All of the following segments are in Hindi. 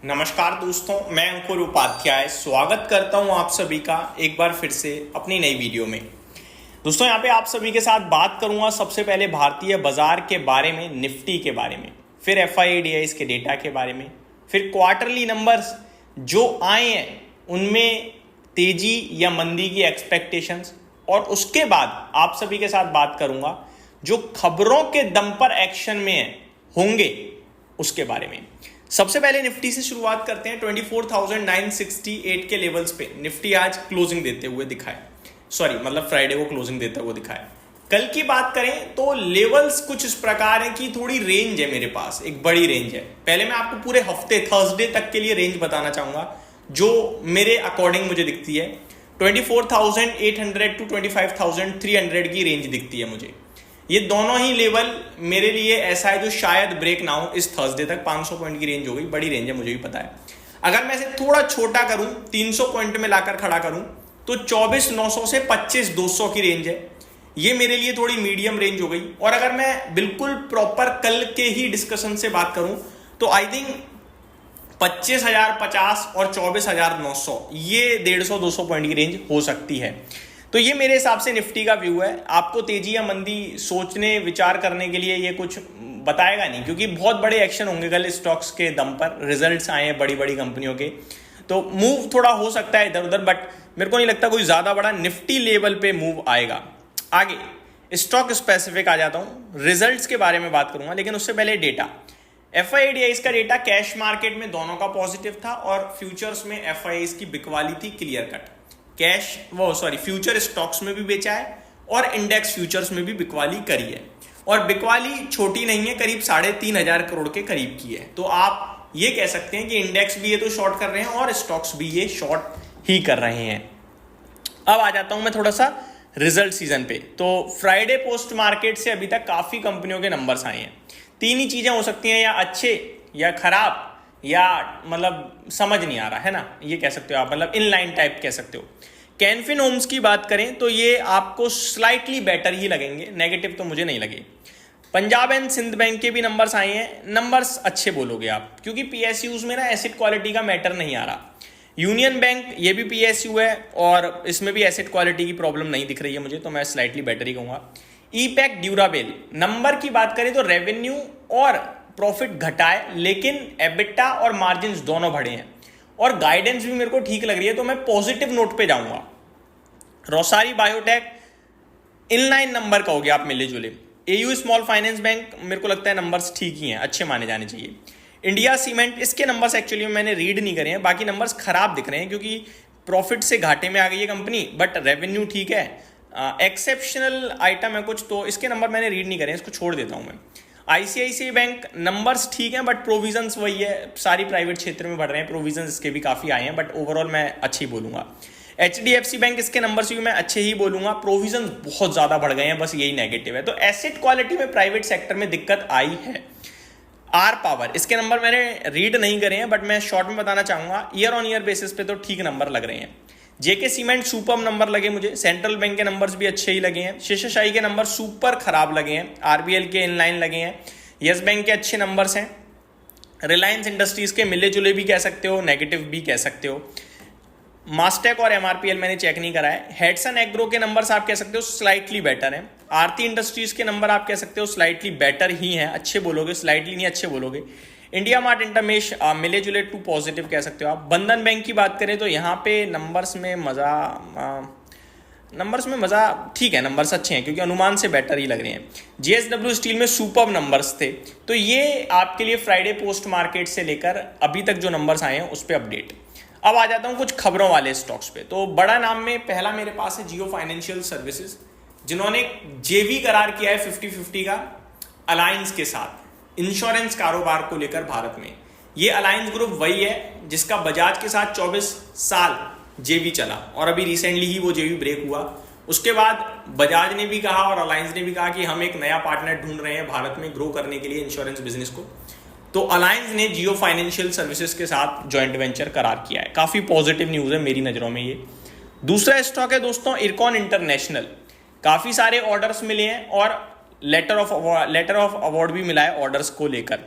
नमस्कार दोस्तों, मैं अंकुर उपाध्याय स्वागत करता हूं आप सभी का एक बार फिर से अपनी नई वीडियो में। दोस्तों यहाँ पे आप सभी के साथ बात करूंगा सबसे पहले भारतीय बाजार के बारे में, निफ्टी के बारे में, फिर एफआईडीआई के डेटा के बारे में, फिर क्वार्टरली नंबर्स जो आए हैं उनमें तेजी या मंदी की एक्सपेक्टेशंस, और उसके बाद आप सभी के साथ बात करूंगा जो खबरों के दम पर एक्शन में होंगे उसके बारे में। सबसे पहले निफ्टी से शुरुआत करते हैं। 24,968 के लेवल्स पे निफ्टी आज क्लोजिंग देते हुए दिखाए, मतलब फ्राइडे को क्लोजिंग देते हुए दिखाए। कल की बात करें तो लेवल्स कुछ इस प्रकार है कि थोड़ी रेंज है मेरे पास, एक बड़ी रेंज है। पहले मैं आपको पूरे हफ्ते थर्सडे तक के लिए रेंज बताना चाहूंगा जो मेरे अकॉर्डिंग मुझे दिखती है। 24,800 टू 25,300 की रेंज दिखती है मुझे। ये दोनों ही लेवल मेरे लिए ऐसा है जो शायद ब्रेक ना हो इस थर्सडे तक। 500 पॉइंट की रेंज हो गई, बड़ी रेंज है, मुझे भी पता है। अगर मैं इसे थोड़ा छोटा करूं, 300 पॉइंट में लाकर खड़ा करूं तो 24,900 से 25,200 की रेंज है। ये मेरे लिए थोड़ी मीडियम रेंज हो गई। और अगर मैं बिल्कुल प्रॉपर कल के ही डिस्कशन से बात करूं तो आई थिंक 25,050 और 24,900 ये 150-200 पॉइंट की रेंज हो सकती है। तो ये मेरे हिसाब से निफ्टी का व्यू है। आपको तेजी या मंदी सोचने विचार करने के लिए ये कुछ बताएगा नहीं, क्योंकि बहुत बड़े एक्शन होंगे कल स्टॉक्स के दम पर। रिजल्ट्स आए हैं बड़ी बड़ी कंपनियों के, तो मूव थोड़ा हो सकता है इधर उधर, बट मेरे को नहीं लगता कोई ज्यादा बड़ा निफ्टी लेवल पे मूव आएगा। आगे स्टॉक स्पेसिफिक आ जाता हूं, रिजल्ट्स के बारे में बात करूंगा, लेकिन उससे पहले डेटा। एफआईडीआई का डेटा कैश मार्केट में दोनों का पॉजिटिव था और फ्यूचर्स में एफआईआई की बिकवाली थी क्लियर कट। फ्यूचर स्टॉक्स में भी बेचा है और इंडेक्स फ्यूचर्स में भी बिकवाली करी है, और बिकवाली छोटी नहीं है, करीब 3,500 करोड़ के करीब की है। तो आप ये कह सकते हैं कि इंडेक्स भी ये तो शॉर्ट कर रहे हैं और स्टॉक्स भी ये शॉर्ट ही कर रहे हैं। अब आ जाता हूं मैं थोड़ा सा रिजल्ट सीजन पे। तो फ्राइडे पोस्ट मार्केट से अभी तक काफी कंपनियों के नंबर्स आए हैं। तीन ही चीजें हो सकती हैं, या अच्छे या खराब या मतलब समझ नहीं आ रहा है ना, ये कह सकते हो आप, मतलब इनलाइन टाइप कह सकते हो। कैनफिन होम्स की बात करें तो ये आपको स्लाइटली बेटर ही लगेंगे, नेगेटिव तो मुझे नहीं लगे। पंजाब एंड सिंध बैंक के भी नंबर्स आए हैं, नंबर्स अच्छे बोलोगे आप, क्योंकि पीएसयूज में ना एसेट क्वालिटी का मैटर नहीं आ रहा। यूनियन बैंक ये भी पीएसयू है और इसमें भी एसेट क्वालिटी की प्रॉब्लम नहीं दिख रही है मुझे, तो मैं स्लाइटली बेटर ही कहूंगा। ईपैक ड्यूराबेल नंबर की बात करें तो रेवेन्यू और प्रॉफिट घटाए, लेकिन एबिटा और मार्जिन दोनों बढ़े हैं और गाइडेंस भी मेरे को ठीक लग रही है, तो मैं पॉजिटिव नोट पे जाऊंगा। रोसारी बायोटेक इनलाइन नंबर का हो गया, आप मिले जुले। एयू स्मॉल फाइनेंस बैंक मेरे को लगता है नंबर्स ठीक ही हैं, अच्छे माने जाने चाहिए। इंडिया सीमेंट, इसके नंबर्स एक्चुअली मैंने रीड नहीं करे हैं, बाकी नंबर्स खराब दिख रहे हैं क्योंकि प्रॉफिट से घाटे में आ गई है कंपनी, बट रेवेन्यू ठीक है। एक्सेप्शनल आइटम है कुछ, तो इसके नंबर मैंने रीड नहीं करे हैं, इसको छोड़ देता हूं मैं। आईसीआईसीआई बैंक नंबर्स ठीक हैं, बट प्रोविजंस वही है, सारी प्राइवेट क्षेत्र में बढ़ रहे हैं, प्रोविजंस इसके भी काफी आए हैं, बट ओवरऑल मैं अच्छी बोलूंगा। एचडीएफसी बैंक, इसके नंबर्स भी मैं अच्छे ही बोलूंगा, प्रोविजन बहुत ज्यादा बढ़ गए हैं, बस यही नेगेटिव है। तो एसेट क्वालिटी में प्राइवेट सेक्टर में दिक्कत आई है। आर पावर, इसके नंबर मैंने रीड नहीं करे हैं, बट मैं शॉर्ट में बताना चाहूंगा, ईयर ऑन ईयर बेसिस पे तो ठीक नंबर लग रहे हैं। जेके सीमेंट सुपर नंबर लगे मुझे, सेंट्रल बैंक के नंबर्स भी अच्छे ही लगे हैं, शेषशाही के नंबर सुपर खराब लगे हैं, आरबीएल के इनलाइन लगे हैं, यस बैंक के अच्छे नंबर्स हैं, रिलायंस इंडस्ट्रीज के मिले जुले भी कह सकते हो, नेगेटिव भी कह सकते हो। मास्टेक और एमआरपीएल मैंने चेक नहीं करा है। हेडसन एग्रो के नंबर्स आप कह सकते हो स्लाइटली बेटर हैं। आरती इंडस्ट्रीज के नंबर आप कह सकते हो स्लाइटली बेटर ही हैं, अच्छे बोलोगे, स्लाइटली नहीं अच्छे बोलोगे। इंडिया मार्ट इंटरमेश मिले जुले टू पॉजिटिव कह सकते हो आप। बंधन बैंक की बात करें तो यहाँ पे नंबर्स में मजा ठीक है, नंबर्स अच्छे हैं क्योंकि अनुमान से बेटर ही लग रहे हैं। जेएसडब्ल्यू स्टील में सुपर नंबर्स थे। तो ये आपके लिए फ्राइडे पोस्ट मार्केट से लेकर अभी तक जो नंबर्स आए हैं उस पर अपडेट। अब आ जाता हूं कुछ खबरों वाले स्टॉक्स पे। तो बड़ा नाम में पहला मेरे पास है जियो फाइनेंशियल सर्विसेज, जिन्होंने जेवी करार किया है 50-50 का अलायंस के साथ इंश्योरेंस कारोबार को लेकर भारत में। ये अलायंस ग्रुप वही है जिसका बजाज के साथ 24 साल जेवी चला और अभी रिसेंटली ही वो जेवी ब्रेक हुआ। उसके बाद बजाज ने भी कहा और अलायंस ने भी कहा कि हम एक नया पार्टनर ढूंढ रहे हैं भारत में ग्रो करने के लिए इंश्योरेंस बिजनेस को। तो अलायंस ने जियो फाइनेंशियल सर्विसेज के साथ जॉइंट वेंचर करार किया है, काफी पॉजिटिव न्यूज है मेरी नजरों में ये। दूसरा स्टॉक है दोस्तों इरकॉन इंटरनेशनल, काफी सारे ऑर्डर्स मिले हैं और लेटर ऑफ अवार्ड भी मिला है ऑर्डर्स को लेकर।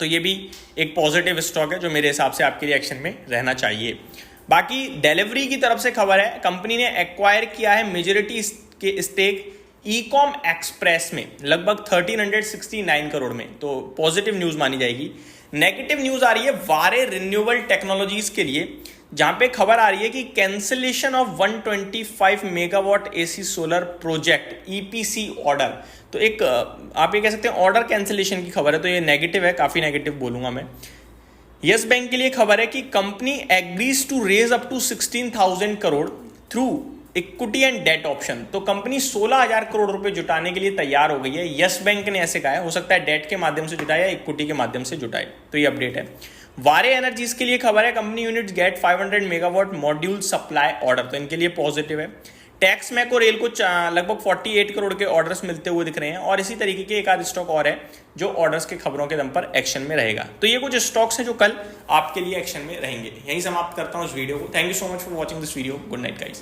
तो ये भी एक पॉजिटिव स्टॉक है जो मेरे हिसाब से आपके लिए एक्शन में रहना चाहिए। बाकी डिलीवरी की तरफ से खबर है, कंपनी ने एक्वायर किया है मेजॉरिटी के स्टेक ईकॉम एक्सप्रेस में लगभग 1369 करोड़ में, तो पॉजिटिव न्यूज मानी जाएगी। नेगेटिव न्यूज आ रही है वारे रिन्यूएबल टेक्नोलॉजीज के लिए, जहां पे खबर आ रही है कि cancellation of 125 megawatt AC solar project EPC order. तो एक आप ये कह सकते हैं ऑर्डर कैंसिलेशन की खबर है, तो ये नेगेटिव है, काफी नेगेटिव बोलूंगा मैं। यस बैंक के लिए खबर है कि company agrees to raise up to 16,000 crore through equity and debt option. तो कंपनी 16,000 करोड़ रुपए जुटाने के लिए तैयार हो गई है। यस बैंक ने ऐसे कहा है, हो सकता है डेट के माध्यम से जुटाए या इक्विटी के माध्यम से जुटाए, तो ये अपडेट है। वारे एनर्जीज के लिए खबर है, company units get 500 megawatt module supply order, तो इनके लिए पॉजिटिव है। टैक्स मैक और रेल को लगभग 48 करोड़ के ऑर्डर्स मिलते हुए दिख रहे हैं, और इसी तरीके के एक आध स्टॉक और है जो ऑर्डर्स के खबरों के दम पर एक्शन में रहेगा। तो ये कुछ स्टॉक्स हैं जो कल आपके लिए एक्शन में रहेंगे। यही समाप्त करता हूं इस वीडियो को। Thank you so much for watching this video. Good night guys.